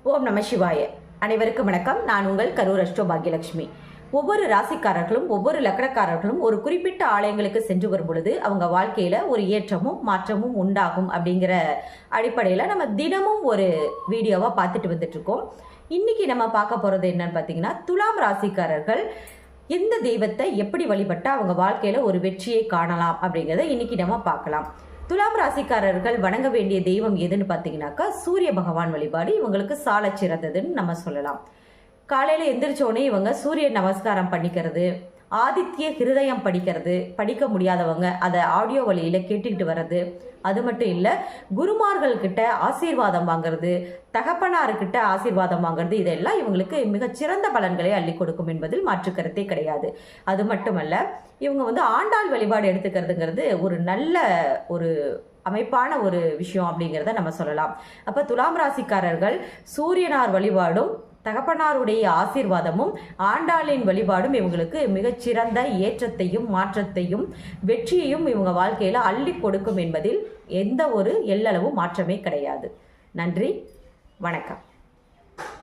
ஓம் நம சிவாய. அனைவருக்கும் வணக்கம். நான் உங்கள் கரூர் அஷ்டோ பாக்யலட்சுமி. ஒவ்வொரு ராசிக்காரர்களும் ஒவ்வொரு லக்கணக்காரர்களும் ஒரு குறிப்பிட்ட ஆலயங்களுக்கு சென்று வரும் பொழுது அவங்க வாழ்க்கையில ஒரு ஏற்றமும் மாற்றமும் உண்டாகும் அப்படிங்கிற அடிப்படையில நம்ம தினமும் ஒரு வீடியோவா பார்த்துட்டு வந்துட்டு இருக்கோம். இன்னைக்கு நம்ம பார்க்க போறது என்னன்னு பார்த்தீங்கன்னா, துலாம் ராசிக்காரர்கள் எந்த தெய்வத்தை எப்படி வழிபட்டா அவங்க வாழ்க்கையில ஒரு வெற்றியை காணலாம் அப்படிங்கிறத இன்னைக்கு நம்ம பார்க்கலாம். துலாம் ராசிக்காரர்கள் வணங்க வேண்டிய தெய்வம் எதுன்னு பார்த்தீங்கன்னாக்கா, சூரிய பகவான் வழிபாடு இவங்களுக்கு சால சிறந்ததுன்னு நம்ம சொல்லலாம். காலையில் எந்திரிச்சோடனே இவங்க சூரிய நமஸ்காரம் பண்ணிக்கிறது, ஆதித்ய ஹிருதயம் படிக்க முடியாதவங்க அதை ஆடியோ வழியில் கேட்டுக்கிட்டு வர்றது, அது மட்டும் இல்லை குருமார்கள்கிட்ட ஆசீர்வாதம் வாங்கிறது, தகப்பனார்கிட்ட ஆசீர்வாதம் வாங்கிறது, இதெல்லாம் இவங்களுக்கு மிகச்சிறந்த பலன்களை அள்ளி கொடுக்கும் என்பதில் மாற்று கருத்தே கிடையாது. அது மட்டுமல்ல, இவங்க ஆண்டாள் வழிபாடு எடுத்துக்கிறதுங்கிறது ஒரு நல்ல ஒரு அமைப்பான ஒரு விஷயம் அப்படிங்கிறத நம்ம சொல்லலாம். அப்போ துலாம் ராசிக்காரர்கள் சூரியனார் வழிபாடும் தகப்பனாருடைய ஆசீர்வாதமும் ஆண்டாளின் வழிபாடும் இவங்களுக்கு மிகச்சிறந்த ஏற்றத்தையும் மாற்றத்தையும் வெற்றியையும் இவங்க வாழ்க்கையில அள்ளி கொடுக்கும் என்பதில் எந்த ஒரு எல்லளவும் மாற்றமே கிடையாது. நன்றி, வணக்கம்.